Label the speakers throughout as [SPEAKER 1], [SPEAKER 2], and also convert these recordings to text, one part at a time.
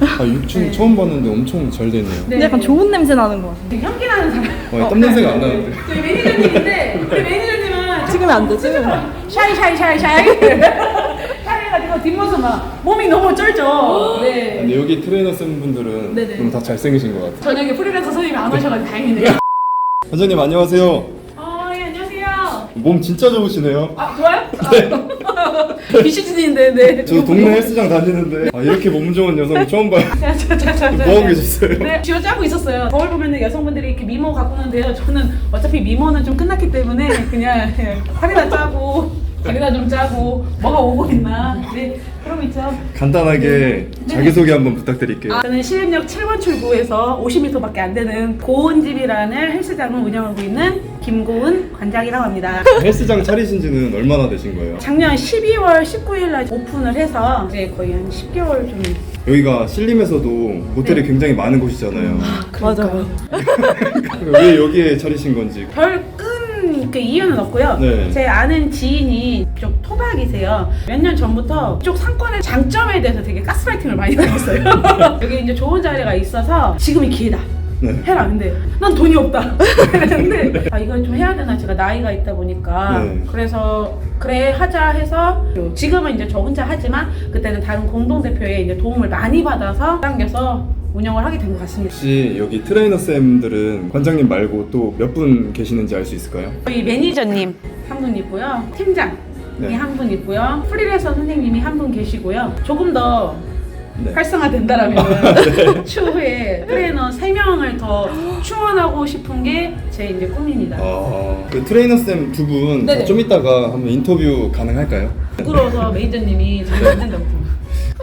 [SPEAKER 1] 아, 6층
[SPEAKER 2] 네.
[SPEAKER 1] 처음 봤는데 엄청 잘 됐네요.
[SPEAKER 2] 네.
[SPEAKER 3] 약간 좋은 냄새 나는 것 같아.
[SPEAKER 2] 되게 향기 나는 사람.
[SPEAKER 1] 땀 냄새가 안 나는데.
[SPEAKER 2] 저희 매니저님인데 우리 매니저님은
[SPEAKER 3] 찍으면 안 되지?
[SPEAKER 2] 샤이 샤이해가지고 뒷모습 막 몸이 너무 쩔죠. 네.
[SPEAKER 1] 근데 여기 트레이너 쌤 분들은
[SPEAKER 2] 네네.
[SPEAKER 1] 너무 다 잘생기신 것 같아요.
[SPEAKER 2] 저녁에 프리랜서 선생님이 안 오셔가지고 다행이네요.
[SPEAKER 1] 원장님 안녕하세요.
[SPEAKER 2] 예, 안녕하세요.
[SPEAKER 1] 몸 진짜 좋으시네요.
[SPEAKER 2] 아, 좋아요? 네. 비시즌인데, 네.
[SPEAKER 1] 저 동네 헬스장 다니는데 이렇게 몸 좋은 여성 처음 봐요. 뭐 하고 계셨어요?
[SPEAKER 2] 네, 쥐어짜고 있었어요. 거울 보면 여성분들이 이렇게 미모 갖고 오는데요. 저는 어차피 미모는 좀 끝났기 때문에 그냥 팔이나 짜고 다리나 좀 짜고 뭐가 오고 있나. 네, 그럼 있죠.
[SPEAKER 1] 간단하게 자기소개 한번 부탁드릴게요.
[SPEAKER 2] 저는 신림역 7번 출구에서 50m밖에 안 되는 고은집이라는 헬스장을 운영하고 있는 김고은 관장이라고 합니다.
[SPEAKER 1] 헬스장 차리신 지는 얼마나 되신 거예요?
[SPEAKER 2] 작년 12월 19일 날 오픈을 해서 이제 거의 한 10개월 좀.
[SPEAKER 1] 여기가 신림에서도 모텔이
[SPEAKER 2] 네.
[SPEAKER 1] 굉장히 많은 곳이잖아요.
[SPEAKER 3] 맞아요.
[SPEAKER 1] 왜 여기에 차리신 건지.
[SPEAKER 2] 별끈 그 이유는 없고요.
[SPEAKER 1] 네.
[SPEAKER 2] 제 아는 지인이 좀 토박이세요. 몇 년 전부터 이쪽 상권의 장점에 대해서 되게 가스라이팅을 많이 당했어요. 여기 이제 좋은 자리가 있어서 지금이 기회다.
[SPEAKER 1] 네.
[SPEAKER 2] 해라. 근데 난 돈이 없다. 그랬는데 이걸 좀 해야 되나, 제가 나이가 있다 보니까.
[SPEAKER 1] 네.
[SPEAKER 2] 그래서 그래 하자 해서 지금은 이제 저 혼자 하지만 그때는 다른 공동대표의 이제 도움을 많이 받아서 당겨서 운영을 하게 된 것 같습니다.
[SPEAKER 1] 혹시 여기 트레이너 쌤들은 관장님 말고 또 몇 분 계시는지 알 수 있을까요?
[SPEAKER 2] 저희 매니저님 한 분 있고요. 팀장이
[SPEAKER 1] 네.
[SPEAKER 2] 한 분 있고요. 프리랜서 선생님이 한 분 계시고요. 조금 더
[SPEAKER 1] 네.
[SPEAKER 2] 활성화된다라면 추후에 트레이너 3명을 더 충원하고 싶은 게 제 이제 꿈입니다.
[SPEAKER 1] 그 트레이너 쌤 두 분
[SPEAKER 2] 네네.
[SPEAKER 1] 좀 이따가 한번 인터뷰 가능할까요?
[SPEAKER 2] 부끄러워서 매니저님이 저를 안 된다고.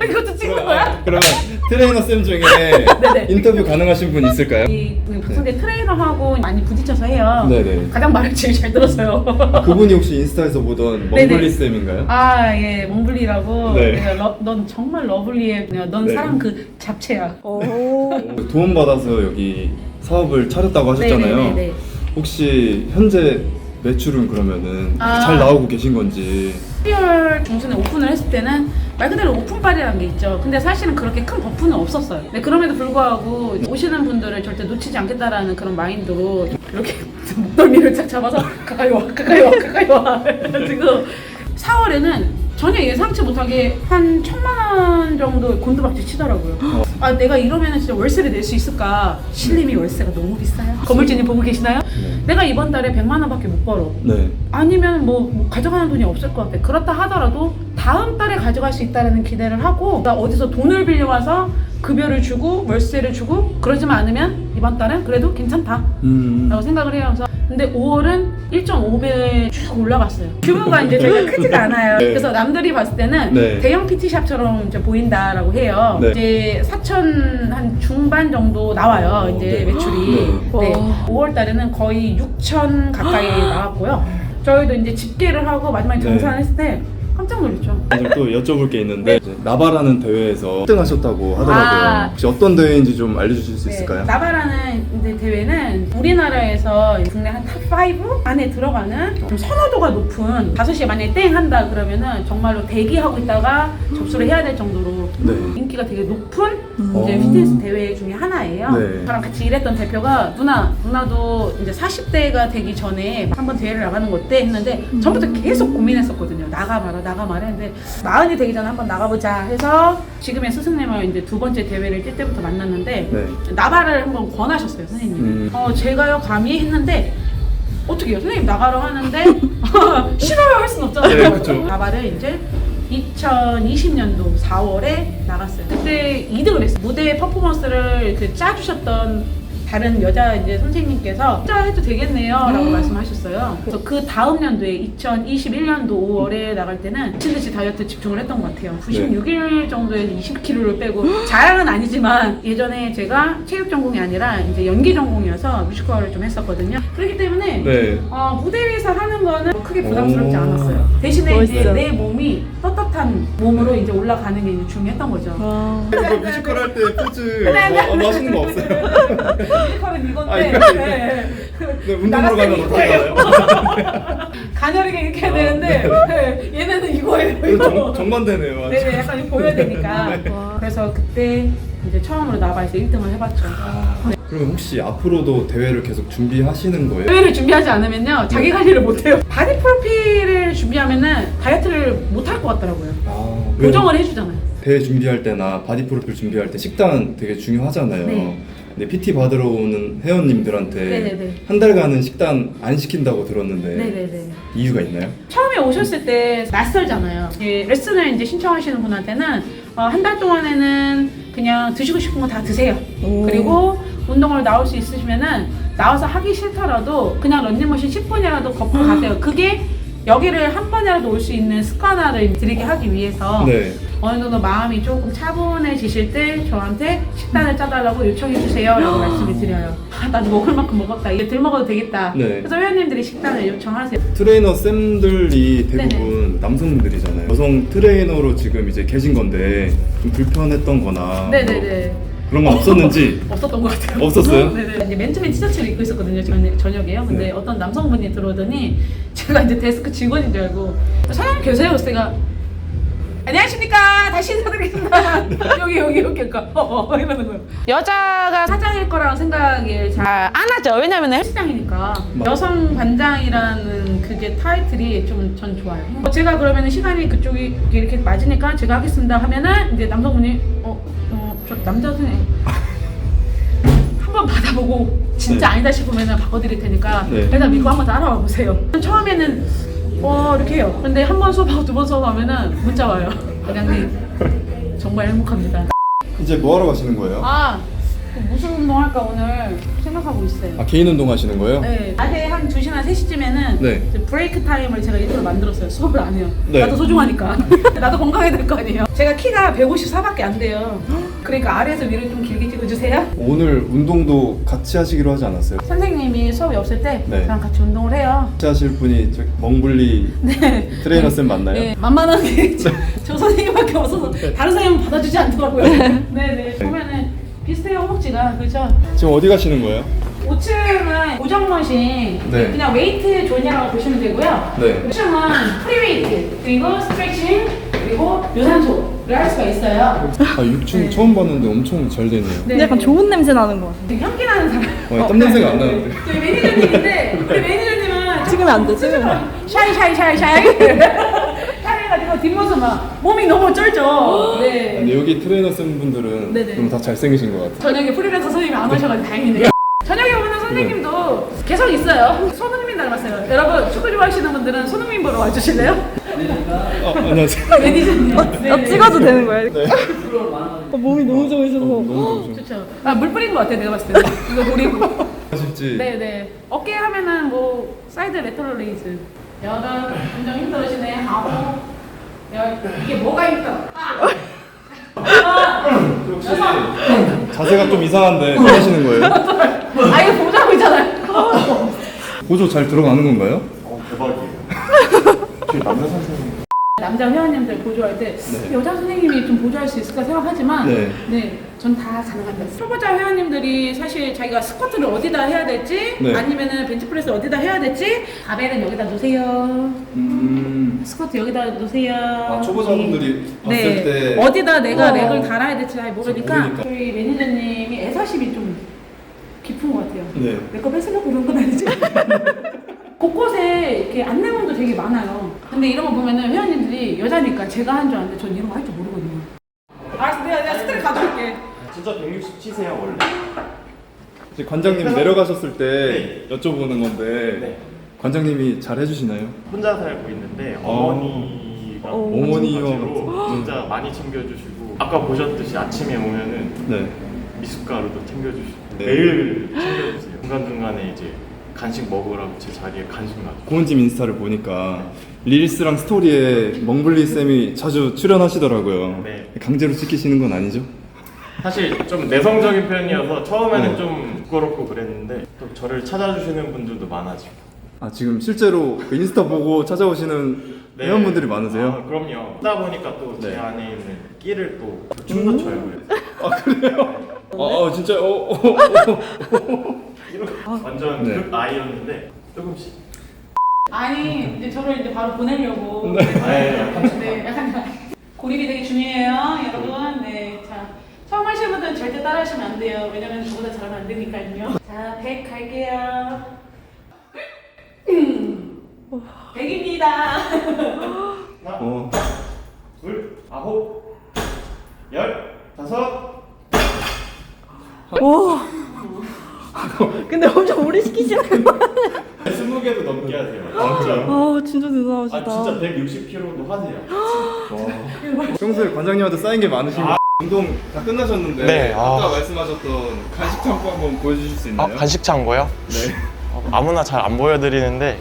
[SPEAKER 2] 이것도 찍는 거야?
[SPEAKER 1] 그러면 트레이너 쌤 중에
[SPEAKER 2] 네네.
[SPEAKER 1] 인터뷰 가능하신 분 있을까요?
[SPEAKER 2] 이 박성대 트레이너하고 많이 부딪혀서 해요.
[SPEAKER 1] 네네.
[SPEAKER 2] 가장 말을 제일 잘 들었어요.
[SPEAKER 1] 그분이 혹시 인스타에서 보던
[SPEAKER 2] 네네.
[SPEAKER 1] 멍블리 쌤인가요?
[SPEAKER 2] 아, 예, 몽블리라고.
[SPEAKER 1] 네.
[SPEAKER 2] 그래서 넌 정말 러블리해. 그냥 넌
[SPEAKER 1] 네.
[SPEAKER 2] 사람 그 잡채야.
[SPEAKER 3] 오.
[SPEAKER 1] 도움 받아서 여기 사업을 차렸다고 하셨잖아요.
[SPEAKER 2] 네네네네.
[SPEAKER 1] 혹시 현재 매출은 그러면은 잘 나오고 계신 건지.
[SPEAKER 2] 12월 중순에 오픈을 했을 때는 말 그대로 오픈빨이라는 게 있죠. 근데 사실은 그렇게 큰 버프는 없었어요. 네, 그럼에도 불구하고 오시는 분들을 절대 놓치지 않겠다라는 그런 마인드로 이렇게 목덜미를 쫙 잡아서 가까이 와, 가까이 와, 가까이 와. 그래가지고 4월에는 전혀 예상치 못하게 한 1,000만 원 정도 곤두박질 치더라고요. 아, 내가 이러면 진짜 월세를 낼 수 있을까? 신림이 월세가 너무 비싸요. 건물주님 보고 계시나요?
[SPEAKER 1] 네.
[SPEAKER 2] 내가 이번 달에 100만 원밖에 못 벌어.
[SPEAKER 1] 네.
[SPEAKER 2] 아니면 뭐 가져가는 돈이 없을 것 같아. 그렇다 하더라도 다음 달에 가져갈 수 있다는 기대를 하고, 나 어디서 돈을 빌려와서 급여를 주고 월세를 주고 그러지만 않으면 이번 달은 그래도 괜찮다 라고 생각을 해요. 그래서 근데 5월은 1.5배 쭉 올라갔어요. 규모가 이제 되게 크지가 않아요.
[SPEAKER 1] 네.
[SPEAKER 2] 그래서 남들이 봤을 때는
[SPEAKER 1] 네.
[SPEAKER 2] 대형 PT샵처럼 이제 보인다라고 해요.
[SPEAKER 1] 네.
[SPEAKER 2] 이제 4천 한 중반 정도 나와요. 이제
[SPEAKER 1] 네.
[SPEAKER 2] 매출이.
[SPEAKER 3] 네.
[SPEAKER 2] 네. 5월 달에는 거의 6천 가까이 나왔고요. 저희도 이제 집계를 하고 마지막에
[SPEAKER 1] 네.
[SPEAKER 2] 정산했을 때 깜짝 놀랐죠.
[SPEAKER 1] 오늘 또 여쭤볼 게 있는데 이제 나바라는 대회에서 1등 하셨다고 하더라고요.
[SPEAKER 2] 아.
[SPEAKER 1] 혹시 어떤 대회인지 좀 알려주실 수 있을까요?
[SPEAKER 2] 나바라는 이제 대회는 우리나라에서 국내 한 탑5 안에 들어가는 좀 선호도가 높은 5시에 만약에 땡 한다 그러면은 정말로 대기하고 있다가 접수를 해야 될 정도로
[SPEAKER 1] 네.
[SPEAKER 2] 인기가 되게 높은 이제
[SPEAKER 1] 어.
[SPEAKER 2] 피트니스 대회 중에 하나예요.
[SPEAKER 1] 네.
[SPEAKER 2] 저랑 같이 일했던 대표가 누나도 이제 40대가 되기 전에 한번 대회를 나가는 거 어때? 했는데 전부터 계속 고민했었거든요. 나가봐라 했는데 40이 되기 전에 한번 나가보자 해서 지금의 스승님을 이제 두 번째 대회를 뛸 때부터 만났는데
[SPEAKER 1] 네.
[SPEAKER 2] 나바를 한번 권하셨어요, 선생님이. 제가요 감히 했는데 어떻게 해요? 선생님 나가러 하는데 싫어요 할 순 없잖아요.
[SPEAKER 1] 네, 그쵸.
[SPEAKER 2] 나바를 이제 2020년도 4월에 나갔어요. 그때 2등을 했어요. 무대 퍼포먼스를 그 짜주셨던 다른 여자 이제 선생님께서 진짜 해도 되겠네요 라고 말씀하셨어요. 그래서 그 다음 연도에 2021년도 5월에 나갈 때는 미친듯이 다이어트 집중을 했던 것 같아요. 96일 정도에 20kg를 빼고 자랑은 아니지만 예전에 제가 체육 전공이 아니라 이제 연기 전공이어서 뮤지컬을 좀 했었거든요. 그렇기 때문에
[SPEAKER 1] 네.
[SPEAKER 2] 무대 위에서 하는 거는 크게 부담스럽지
[SPEAKER 1] 오.
[SPEAKER 2] 않았어요. 대신에 이제
[SPEAKER 3] 멋있어요.
[SPEAKER 2] 내 몸이 떳떳한 몸으로 이제 올라가는 게 이제 중요했던 거죠.
[SPEAKER 3] 와.
[SPEAKER 1] 이거 뮤지컬 할 때 포즈
[SPEAKER 2] 네,
[SPEAKER 1] 뭐 하시는 거 없어요?
[SPEAKER 2] 뮤지컬은 이건데.
[SPEAKER 1] 아, 이거
[SPEAKER 2] 네.
[SPEAKER 1] 네, 운동으로 가면 어떻게 가요?
[SPEAKER 2] 가녀리게 이렇게 해야 되는데 네, 얘네는 이거예요. 이거.
[SPEAKER 1] 정반대네요. 완전.
[SPEAKER 2] 네네, 약간 보여야 되니까.
[SPEAKER 1] 네.
[SPEAKER 2] 그래서 그때 이제 처음으로 나와서 1등을 해봤죠.
[SPEAKER 1] 그러면 혹시 앞으로도 대회를 계속 준비하시는 거예요?
[SPEAKER 2] 대회를 준비하지 않으면요, 자기 관리를 못해요. 바디 프로필을 준비하면은 다이어트를 못할 것 같더라고요.
[SPEAKER 1] 아, 왜요?
[SPEAKER 2] 고정을 해주잖아요.
[SPEAKER 1] 대회 준비할 때나 바디 프로필 준비할 때 식단 되게 중요하잖아요.
[SPEAKER 2] 네.
[SPEAKER 1] 근데 PT 받으러 오는 회원님들한테
[SPEAKER 2] 네네네.
[SPEAKER 1] 한 달간은 식단 안 시킨다고 들었는데
[SPEAKER 2] 네네네.
[SPEAKER 1] 이유가 있나요?
[SPEAKER 2] 처음에 오셨을 때 낯설잖아요. 이 레슨을 이제 신청하시는 분한테는 한 달 동안에는 그냥 드시고 싶은 거 다 드세요.
[SPEAKER 3] 오.
[SPEAKER 2] 그리고 운동을 나올 수 있으시면은 나와서 하기 싫더라도 그냥 런닝머신 10분이라도 걷고 가세요. 그게 여기를 한 번이라도 올 수 있는 습관화를 들이게 하기 위해서
[SPEAKER 1] 네.
[SPEAKER 2] 어느 정도 마음이 조금 차분해지실 때 저한테 식단을 짜달라고 요청해 주세요 라고 말씀을 드려요. 나도 먹을 만큼 먹었다, 이게 덜 먹어도 되겠다.
[SPEAKER 1] 네.
[SPEAKER 2] 그래서 회원님들이 식단을 요청하세요.
[SPEAKER 1] 트레이너 쌤들이 대부분
[SPEAKER 2] 네네.
[SPEAKER 1] 남성분들이잖아요. 여성 트레이너로 지금 이제 계신 건데 좀 불편했던 거나
[SPEAKER 2] 네네네.
[SPEAKER 1] 뭐 그런 건 없었는지
[SPEAKER 2] 없었던 것 같아요.
[SPEAKER 1] 없었어요?
[SPEAKER 2] 네네. 이제 맨 처음에 티셔츠를 입고 있었거든요. 저녁에요. 근데
[SPEAKER 1] 네.
[SPEAKER 2] 어떤 남성분이 들어오더니 제가 이제 데스크 직원인 줄 알고 사장님 계세요? 그래서 제가 안녕하십니까. 다시 인사드리겠습니다. 여기 그러니까 이러는 거예요. 여자가 사장일 거라는 생각을 잘 안 하죠. 왜냐면 헬스장이니까. 여성 반장이라는 그게 타이틀이 좀 전 좋아요. 제가 그러면 시간이 그쪽이 이렇게 맞으니까 제가 하겠습니다 하면은 이제 남성분이 저 남자 선생님 한번 받아보고 진짜
[SPEAKER 1] 네.
[SPEAKER 2] 아니다 싶으면 바꿔드릴 테니까
[SPEAKER 1] 네.
[SPEAKER 2] 일단 믿고 한번 따라와 보세요. 처음에는 이렇게 해요. 근데 한 번 수업하고 두 번 수업하면은 문자 와요. 과장님 정말 행복합니다.
[SPEAKER 1] 이제 뭐 하러 가시는 거예요?
[SPEAKER 2] 그 무슨 운동 할까 오늘 생각하고 있어요.
[SPEAKER 1] 아, 개인 운동 하시는 거예요?
[SPEAKER 2] 네, 낮에 한 2시나 3시쯤에는
[SPEAKER 1] 네.
[SPEAKER 2] 브레이크 타임을 제가 일부러 만들었어요. 수업을 안 해요.
[SPEAKER 1] 네.
[SPEAKER 2] 나도 소중하니까. 나도 건강해야 될 거 아니에요. 제가 키가 154밖에 안 돼요. 그러니까 아래에서 위를 좀 길게 찍어주세요.
[SPEAKER 1] 오늘 운동도 같이 하시기로 하지 않았어요?
[SPEAKER 2] 선생님이 수업이 없을 때
[SPEAKER 1] 네.
[SPEAKER 2] 저랑 같이 운동을 해요.
[SPEAKER 1] 같이 하실 분이 멍블리
[SPEAKER 2] 네.
[SPEAKER 1] 트레이너 쌤 맞나요?
[SPEAKER 2] 네, 만만하게 저 선생님밖에 없어서 다른 선생님은 받아주지 않더라고요. 네네. 보면은 비슷해요, 허벅지가. 그렇죠?
[SPEAKER 1] 지금 어디 가시는 거예요?
[SPEAKER 2] 5층은 고정머신,
[SPEAKER 1] 네.
[SPEAKER 2] 그냥 웨이트 존이라고 보시면 되고요.
[SPEAKER 1] 네.
[SPEAKER 2] 6층은 프리웨이트, 그리고 스트레칭, 그리고 유산소를 할 수가 있어요.
[SPEAKER 1] 아, 6층 처음 봤는데 엄청 잘 되네요.
[SPEAKER 2] 네.
[SPEAKER 3] 약간 좋은 냄새 나는 것 같아.
[SPEAKER 2] 되게 향기 나는 사람.
[SPEAKER 1] 땀 냄새가 안 나는데.
[SPEAKER 2] 저희 매니저님인데, 우리 매니저님은
[SPEAKER 3] 찍으면 안 돼, 찍으면 안
[SPEAKER 2] 샤이. 샤이해가지고 뒷모습 막 몸이 너무 쩔죠. 네.
[SPEAKER 1] 근데 여기 트레이너 쌤분들은
[SPEAKER 2] 네네.
[SPEAKER 1] 그럼 다 잘생기신 것 같아요.
[SPEAKER 2] 저녁에 프리랜서 선생님이 안 오셔가지고 다행이네요. 저녁에 오는 선생님도 개성 있어요. 손흥민 닮았어요. 여러분 축구 좋아하시는 분들은 손흥민 보러 와주실래요?
[SPEAKER 1] 안녕하세요.
[SPEAKER 2] 매니저님. 네.
[SPEAKER 3] 찍어도 되는 거야? 이렇게?
[SPEAKER 1] 네.
[SPEAKER 3] 몸이 너무 좋으셔서.
[SPEAKER 1] 너무 좋으셔.
[SPEAKER 2] 좋죠. 물 뿌린 것 같아요. 내가 봤을 때. 이거 노리고.
[SPEAKER 1] 하실지.
[SPEAKER 2] 네네. 어깨 하면은 뭐 사이드 레터럴 레이즈. 여덟. 엄청 힘들으시네. 아홉. 열. 이게 뭐가 힘들어?
[SPEAKER 1] 혹시 자세가 좀 이상한데 뭐 하시는 거예요?
[SPEAKER 2] 이거 보자고 있잖아요.
[SPEAKER 1] 보조 잘 들어가는 건가요?
[SPEAKER 4] 대박이에요. 저희 남자 선생님.
[SPEAKER 2] 남자 회원님들 보조할 때
[SPEAKER 1] 네.
[SPEAKER 2] 여자 선생님이 좀 보조할 수 있을까 생각하지만
[SPEAKER 1] 네.
[SPEAKER 2] 전 다 가능합니다. 초보자 회원님들이 사실 자기가 스쿼트를 어디다 해야 될지
[SPEAKER 1] 네.
[SPEAKER 2] 아니면은 벤치프레스 어디다 해야 될지 바벨은 여기다 놓으세요. 스쿼트 여기다 놓으세요.
[SPEAKER 1] 초보자분들이 봤을 때
[SPEAKER 2] 어디다 내가
[SPEAKER 3] 어.
[SPEAKER 2] 렉을 달아야 될지 잘 모르니까
[SPEAKER 1] 모르니까.
[SPEAKER 2] 저희 매니저님이 애사심이 좀 깊은 것 같아요.
[SPEAKER 1] 네.
[SPEAKER 2] 내 거 뺏으려고 그런 건 아니지? 곳곳에 이렇게 안내문도 되게 많아요. 근데 이런 거 보면은 회원님들이 여자니까 제가 한 줄 아는데 전 이런 거 할 줄 모르거든요. 알았어, 내가 스트레스 가져올게.
[SPEAKER 4] 진짜 167세요 원래.
[SPEAKER 1] 이제 관장님 내려가셨을 때 여쭤보는 건데
[SPEAKER 4] 네.
[SPEAKER 1] 관장님이 잘 해주시나요?
[SPEAKER 4] 혼자 살고 있는데 어머니가
[SPEAKER 1] 어머니와
[SPEAKER 4] 마찬가지로 진짜 많이 챙겨주시고 아까 보셨듯이 아침에 오면은
[SPEAKER 1] 네.
[SPEAKER 4] 미숫가루도 챙겨주시고
[SPEAKER 1] 네.
[SPEAKER 4] 매일 챙겨주세요. 중간중간에 이제 간식 먹으라고 제 자리에 간식 놔두고.
[SPEAKER 1] 고은님 인스타를 보니까 릴스랑 스토리에 멍블리 쌤이 자주 출연하시더라고요.
[SPEAKER 4] 네.
[SPEAKER 1] 강제로 찍히시는 건 아니죠?
[SPEAKER 4] 사실 좀 내성적인 편이어서 처음에는
[SPEAKER 1] 네.
[SPEAKER 4] 좀 부끄럽고 그랬는데 또 저를 찾아주시는 분들도 많아지고.
[SPEAKER 1] 아, 지금 실제로 그 인스타 보고 찾아오시는
[SPEAKER 4] 네.
[SPEAKER 1] 회원분들이 많으세요?
[SPEAKER 4] 그럼요. 하다 보니까 또 제
[SPEAKER 1] 네.
[SPEAKER 4] 안에 있는 끼를 또 춤도 춰요. 그래서.
[SPEAKER 1] 아, 그래요? 진짜
[SPEAKER 4] 완전
[SPEAKER 1] 네.
[SPEAKER 4] 극 아이였는데 조금씩.
[SPEAKER 2] 아니 이제 저를 이제 바로 보내려고.
[SPEAKER 4] 네.
[SPEAKER 2] 약간 고립이 되게 중요해요, 여러분. 네, 자 처음 하시는 분들은 절대 따라하시면 안 돼요. 왜냐면 저보다 잘하면 안 되니까요. 자, 100 갈게요. 100입니다.
[SPEAKER 4] 하나, 둘, 9, 15.
[SPEAKER 3] 와. 근데 엄청 오래 시키시는 거.
[SPEAKER 4] 20개도 넘게 하세요. 진짜.
[SPEAKER 3] 아 진짜 대단하시다.
[SPEAKER 4] 아 진짜 160kg도 하세요.
[SPEAKER 1] 평소에 관장님한테 쌓인 게 많으신가요? 운동 다 끝나셨는데
[SPEAKER 5] 네,
[SPEAKER 1] 아까 말씀하셨던 간식 창고 한번 보여주실 수 있나요?
[SPEAKER 5] 간식 창고요?
[SPEAKER 1] 네.
[SPEAKER 5] 아무나 잘 안 보여드리는데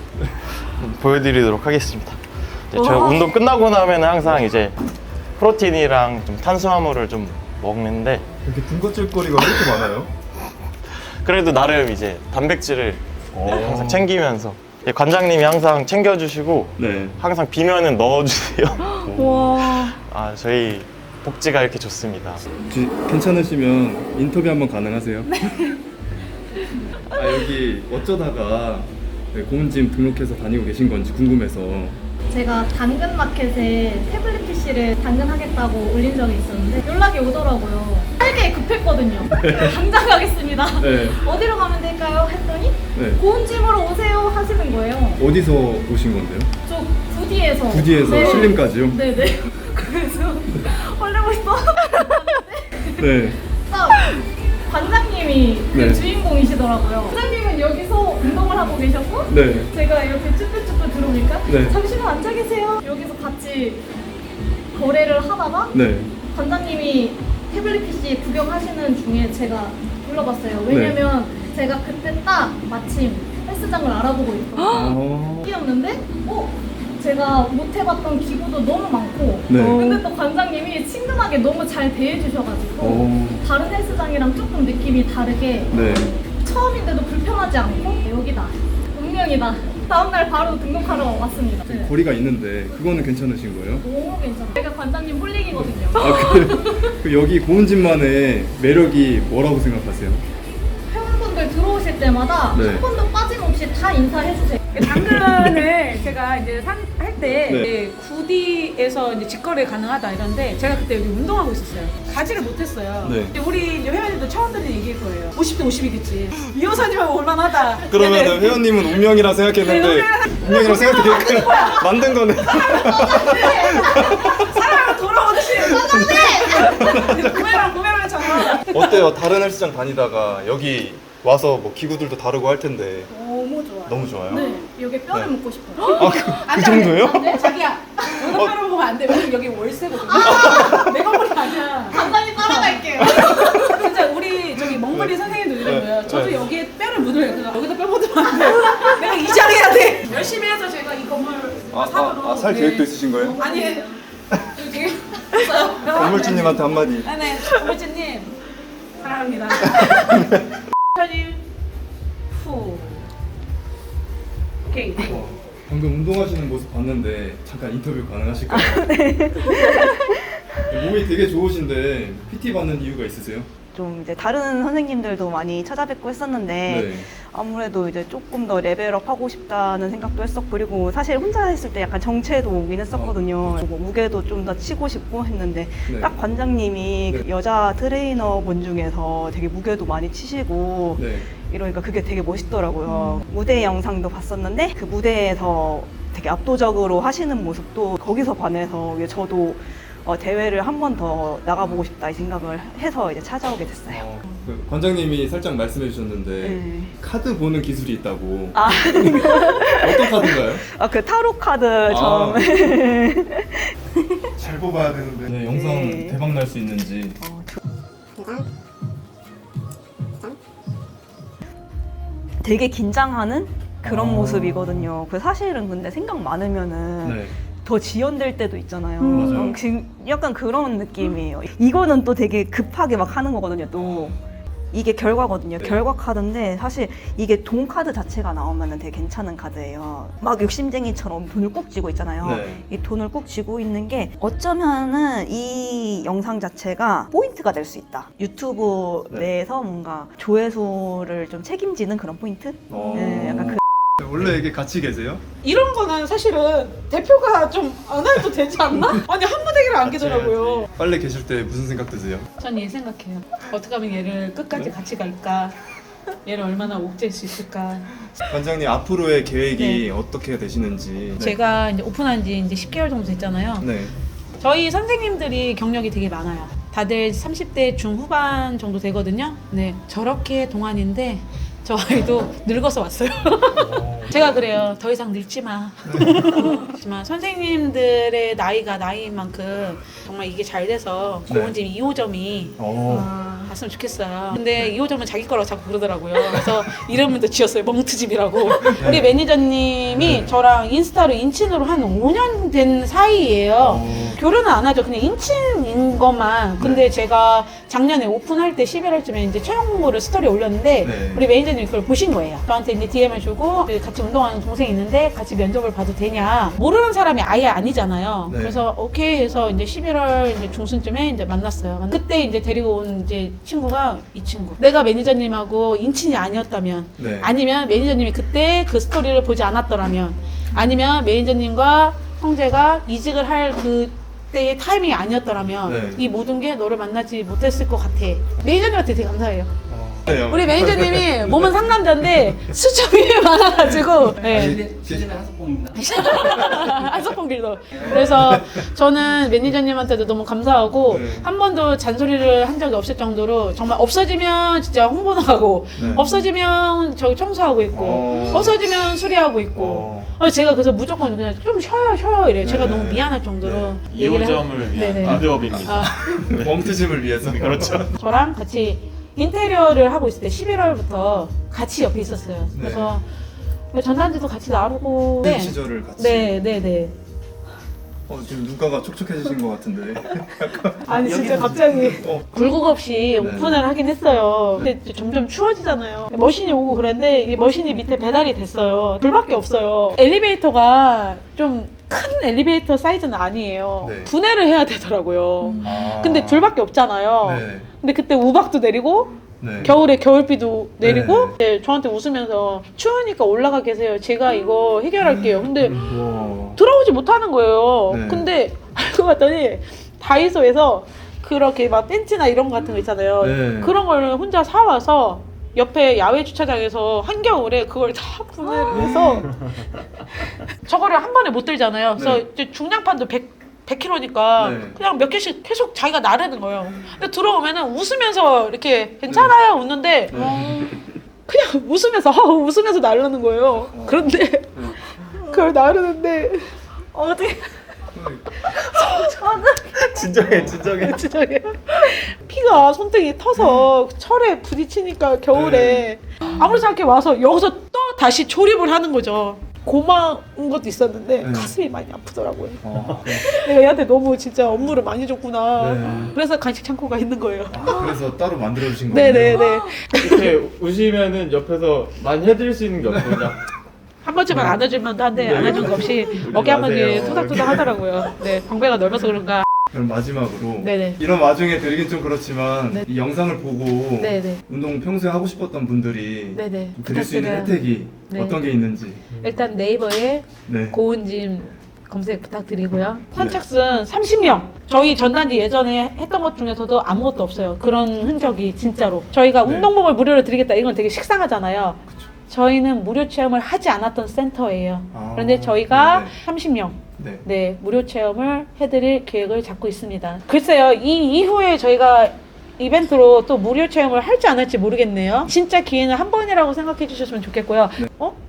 [SPEAKER 5] 보여드리도록 하겠습니다. 제가 운동 끝나고 나면 항상 이제 프로틴이랑 좀 탄수화물을 좀 먹는데
[SPEAKER 1] 이렇게 군것질거리가 왜 이렇게 많아요?
[SPEAKER 5] 그래도 나름 이제 단백질을 항상 챙기면서 관장님이 항상 챙겨주시고
[SPEAKER 1] 네.
[SPEAKER 5] 항상 비면은 넣어주세요.
[SPEAKER 3] 와.
[SPEAKER 5] 아 저희 복지가 이렇게 좋습니다.
[SPEAKER 1] 혹시 괜찮으시면 인터뷰 한번 가능하세요? 여기 어쩌다가 고은짐 등록해서 다니고 계신 건지 궁금해서.
[SPEAKER 6] 제가 당근마켓에 태블릿 PC를 당근하겠다고 올린 적이 있었는데 연락이 오더라고요. 빨개 급했거든요. 당장 가겠습니다.
[SPEAKER 1] 네.
[SPEAKER 6] 어디로 가면 될까요? 했더니
[SPEAKER 1] 네.
[SPEAKER 6] 고운짐으로 오세요 하시는 거예요.
[SPEAKER 1] 어디서 오신 건데요?
[SPEAKER 6] 저 구디에서.
[SPEAKER 1] 구디에서
[SPEAKER 6] 네.
[SPEAKER 1] 신림까지요?
[SPEAKER 6] 네네. 그래서 얼레고 있어.
[SPEAKER 1] 네.
[SPEAKER 6] 딱 관장님이 그
[SPEAKER 1] 네.
[SPEAKER 6] 주인공이시더라고요. 관장님은 여기서 운동을 하고 계셨고
[SPEAKER 1] 네.
[SPEAKER 6] 제가 이렇게 쭈뼛쭈뼛 들어오니까
[SPEAKER 1] 네.
[SPEAKER 6] 잠시만 앉아 계세요. 여기서 같이 거래를 하다가
[SPEAKER 1] 네.
[SPEAKER 6] 관장님이 태블릿 PC 구경하시는 중에 제가 불러봤어요. 왜냐면 제가 그때 딱 마침 헬스장을 알아보고 있었거든요. 뛰었는데 제가 못 해봤던 기구도 너무 많고
[SPEAKER 1] 네.
[SPEAKER 6] 근데 또 관장님이 친근하게 너무 잘 대해주셔가지고 다른 헬스장이랑 조금 느낌이 다르게
[SPEAKER 1] 네.
[SPEAKER 6] 처음인데도 불편하지 않고 여기다 운명이다. 다음날 바로 등록하러 왔습니다. 네.
[SPEAKER 1] 거리가 있는데 그거는 괜찮으신 거예요?
[SPEAKER 6] 너무 괜찮아요. 제가 관장님 홀릭이거든요.
[SPEAKER 1] 그 여기 고은짐만의 매력이 뭐라고 생각하세요?
[SPEAKER 6] 회원분들 들어오실 때마다
[SPEAKER 1] 네.
[SPEAKER 6] 한 번도 빠짐없이 다 인사해주세요.
[SPEAKER 2] 당근을 제가 이제 할 때
[SPEAKER 1] 네.
[SPEAKER 2] 구디에서 이제 직거래 가능하다 이런데 제가 그때 여기 운동하고 있었어요. 가지를 못했어요.
[SPEAKER 1] 네.
[SPEAKER 2] 근데 우리 이제 회원님도 처음 듣는 얘기일 거예요. 50대 50이겠지. 이 여사님은 올만하다.
[SPEAKER 1] 그러면
[SPEAKER 2] 네네.
[SPEAKER 1] 회원님은 운명이라 생각했는데 운명이라 생각되게 만든 거네.
[SPEAKER 2] 사람으로 돌아오듯이. 구매랑 전화.
[SPEAKER 1] 어때요? 다른 헬스장 다니다가 여기 와서 뭐 기구들도 다르고 할 텐데
[SPEAKER 6] 너무 좋아요.
[SPEAKER 1] 너무 좋아요?
[SPEAKER 6] 네, 여기 뼈를
[SPEAKER 1] 네.
[SPEAKER 6] 묶고 싶어요.
[SPEAKER 1] 그 정도예요?
[SPEAKER 2] 안 돼? 자기야. 여기다 뼈를 보면 안 돼. 왜냐면 여기 월세거든. 내 건물이 아니야.
[SPEAKER 6] 간단히 따라갈게요.
[SPEAKER 2] 진짜 우리 저기 멍블리 선생님도 이런 거예요. 저도
[SPEAKER 1] 네.
[SPEAKER 2] 여기에 뼈를 묻어요. 그래서 여기다 뼈 묻으면 안 돼. 내가 이장해야 돼. 열심히 해서 제가 이 건물 사도록.
[SPEAKER 1] 살 계획도 있으신 거예요?
[SPEAKER 2] 아니. 여기 되게 있어요.
[SPEAKER 1] 건물주님한테 한마디.
[SPEAKER 2] 네, 건물주님 사랑합니다. 편집 후. 오케이.
[SPEAKER 1] 방금 운동하시는 모습 봤는데 잠깐 인터뷰 가능하실까요? 네. 몸이 되게 좋으신데 PT 받는 이유가 있으세요?
[SPEAKER 7] 좀 이제 다른 선생님들도 많이 찾아뵙고 했었는데
[SPEAKER 1] 네.
[SPEAKER 7] 아무래도 이제 조금 더 레벨업 하고 싶다는 생각도 했었고 그리고 사실 혼자 했을 때 약간 정체도 오긴 했었거든요. 뭐 무게도 좀 더 치고 싶고 했는데
[SPEAKER 1] 네.
[SPEAKER 7] 딱 관장님이
[SPEAKER 1] 네.
[SPEAKER 7] 그 여자 트레이너분 중에서 되게 무게도 많이 치시고
[SPEAKER 1] 네.
[SPEAKER 7] 이러니까 그게 되게 멋있더라고요. 무대 영상도 봤었는데 그 무대에서 되게 압도적으로 하시는 모습도 거기서 반해서 저도 대회를 한 번 더 나가보고 싶다 이 생각을 해서 이제 찾아오게 됐어요.
[SPEAKER 1] 그 관장님이 살짝 말씀해 주셨는데
[SPEAKER 7] 네.
[SPEAKER 1] 카드 보는 기술이 있다고.
[SPEAKER 7] 아,
[SPEAKER 1] 어떤 카드인가요?
[SPEAKER 7] 그 타로 카드
[SPEAKER 1] 아.
[SPEAKER 7] 좀
[SPEAKER 1] 잘 뽑아야 되는데. 네, 영상
[SPEAKER 7] 네.
[SPEAKER 1] 대박 날 수 있는지.
[SPEAKER 7] 되게 긴장하는 그런
[SPEAKER 1] 아.
[SPEAKER 7] 모습이거든요. 그 사실은 근데 생각 많으면은
[SPEAKER 1] 네.
[SPEAKER 7] 더 지연될 때도 있잖아요.
[SPEAKER 1] 맞아요.
[SPEAKER 7] 약간 그런 느낌이에요. 이거는 또 되게 급하게 막 하는 거거든요. 또 이게 결과거든요. 결과 카드인데 사실 이게 돈 카드 자체가 나오면 되게 괜찮은 카드예요. 막 욕심쟁이처럼 돈을 꾹 쥐고 있잖아요.
[SPEAKER 1] 네.
[SPEAKER 7] 이 돈을 꾹 쥐고 있는 게 어쩌면은 이 영상 자체가 포인트가 될 수 있다. 유튜브
[SPEAKER 1] 네.
[SPEAKER 7] 내에서 뭔가 조회수를 좀 책임지는 그런 포인트? 네, 약간 그
[SPEAKER 1] 원래 이게 같이 계세요?
[SPEAKER 2] 이런 거는 사실은 대표가 좀 안 해도 되지 않나? 아니 한 무대기를 안 계더라고요.
[SPEAKER 1] 빨래 계실 때 무슨 생각 드세요?
[SPEAKER 2] 전 얘 생각해요. 어떻게 하면 얘를 끝까지 같이 갈까? 얘를 얼마나 옥죄일 수 있을까?
[SPEAKER 1] 관장님 앞으로의 계획이 어떻게 되시는지.
[SPEAKER 2] 제가 이제 오픈한 지 이제 10개월 정도 됐잖아요.
[SPEAKER 1] 네.
[SPEAKER 2] 저희 선생님들이 경력이 되게 많아요. 다들 30대 중후반 정도 되거든요. 네, 저렇게 동안인데 저 아이도 늙어서 왔어요. 제가 그래요. 더 이상 늙지 마. 하지만 선생님들의 나이가 나이인 만큼 정말 이게 잘 돼서 좋은 집 2호점이 갔으면 좋겠어요. 근데 2호점은 자기 거라고 자꾸 그러더라고요. 그래서 이름을 또 지었어요. 멍트집이라고. 우리 매니저님이 저랑 인스타로 인친으로 한 5년 된 사이예요. 결혼은 안 하죠. 그냥 인친인 것만. 근데 제가 작년에 오픈할 때 11월쯤에 이제 채용 공고를 스토리에 올렸는데 우리 매니저님이 그걸 보신 거예요. 저한테 이제 DM을 주고 같이 운동하는 동생이 있는데 같이 면접을 봐도 되냐. 모르는 사람이 아예 아니잖아요. 그래서 오케이 해서 이제 11월 이제 중순쯤에 이제 만났어요. 그때 이제 데리고 온 이제 친구가 이 친구. 내가 매니저님하고 인친이 아니었다면, 아니면 매니저님이 그때 그 스토리를 보지 않았더라면, 아니면 매니저님과 형제가 이직을 할 그때의 타이밍이 아니었더라면 이 모든 게 너를 만나지 못했을 것 같아. 매니저님한테 되게 감사해요. 우리 매니저님이 몸은 상남자인데 수첩이 많아가지고
[SPEAKER 8] 시즌에 한석봉입니다.
[SPEAKER 2] 한석봉 길도. 그래서 저는 매니저님한테도 너무 감사하고 한 번도 잔소리를 한 적이 없을 정도로 정말 없어지면 진짜 홍보 나가고 없어지면 저기 청소하고 있고 없어지면 수리하고 있고 제가 그래서 무조건 그냥 좀 쉬어요 이래요. 제가 너무 미안할 정도로 얘기를
[SPEAKER 4] 2호점을 위한 빌드업입니다.
[SPEAKER 1] 멍트짐을 위해서.
[SPEAKER 4] 그렇죠.
[SPEAKER 2] 저랑 같이 인테리어를 하고 있을 때 11월부터 같이 옆에 있었어요. 그래서 전단지도 같이 나르고
[SPEAKER 1] 그 시절을 같이.
[SPEAKER 2] 네네네.
[SPEAKER 1] 지금 눈가가 촉촉해지신 것 같은데.
[SPEAKER 2] 아니 진짜 갑자기 굴곡 없이 오픈을 하긴 했어요. 근데 이제 점점 추워지잖아요. 머신이 오고 그랬는데 이 머신이 밑에 배달이 됐어요. 둘밖에 없어요. 엘리베이터가 좀 큰 엘리베이터 사이즈는 아니에요. 분해를 해야 되더라고요. 근데 둘밖에 없잖아요. 근데 그때 우박도 내리고 겨울에 겨울비도 내리고 저한테 웃으면서 추우니까 올라가 계세요. 제가 이거 해결할게요. 근데 들어오지 못하는 거예요. 근데 알고 봤더니 다이소에서 그렇게 막 벤치나 이런 거 같은 거 있잖아요. 그런 걸 혼자 사와서 옆에 야외 주차장에서 한겨울에 그걸 다 분해를 해서 저거를 한 번에 못 들잖아요. 그래서 이제 중량판도 100kg니까 그냥 몇 개씩 계속 자기가 나르는 거예요. 근데 들어오면은 웃으면서 이렇게 괜찮아요 웃는데 그냥 웃으면서 나르는 거예요. 그런데 그걸 나르는데 어디 진정해. 피가 손등이 터서 철에 부딪히니까 겨울에 아무렇지 않게 와서 여기서 또 다시 조립을 하는 거죠. 고마운 것도 있었는데 가슴이 많이 아프더라고요. 내가 얘한테 너무 진짜 업무를 많이 줬구나. 그래서 간식 창고가 있는 거예요.
[SPEAKER 1] 그래서 따로 만들어주신 거예요?
[SPEAKER 2] 네네네.
[SPEAKER 4] 이렇게 우시면은 옆에서 많이 해드릴 수 있는 게 없거든요.
[SPEAKER 2] 한 번쯤은 안아주면 한데 안아준 거 없이 어깨 한 번에 토닥토닥 하더라고요. 네, 광배가 넓어서 그런가.
[SPEAKER 1] 그럼 마지막으로 이런 와중에 드리긴 좀 그렇지만 이 영상을 보고 운동 평소에 하고 싶었던 분들이 좀 드릴 수 있는 혜택이 어떤 게 있는지.
[SPEAKER 2] 일단 네이버에 고은짐 검색 부탁드리고요. 선착순 30명. 저희 전단지 예전에 했던 것 중에서도 아무것도 없어요. 그런 흔적이 진짜로. 저희가 운동복을 무료로 드리겠다 이건 되게 식상하잖아요. 저희는 무료 체험을 하지 않았던 센터예요. 그런데 저희가 30명 무료 체험을 해드릴 계획을 잡고 있습니다. 글쎄요, 이 이후에 저희가 이벤트로 또 무료 체험을 할지 안 할지 모르겠네요. 진짜 기회는 한 번이라고 생각해 주셨으면 좋겠고요.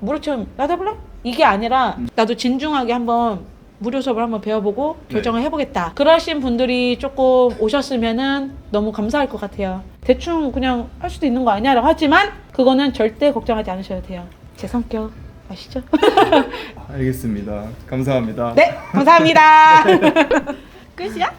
[SPEAKER 2] 무료 체험 나도 해볼래? 이게 아니라 나도 진중하게 한번 무료 수업을 한번 배워보고 결정을 해보겠다. 그러신 분들이 조금 오셨으면은 너무 감사할 것 같아요. 대충 그냥 할 수도 있는 거 아니야 라고 하지만 그거는 절대 걱정하지 않으셔도 돼요. 제 성격 아시죠?
[SPEAKER 1] 알겠습니다. 감사합니다.
[SPEAKER 2] 네, 감사합니다. 끝이야?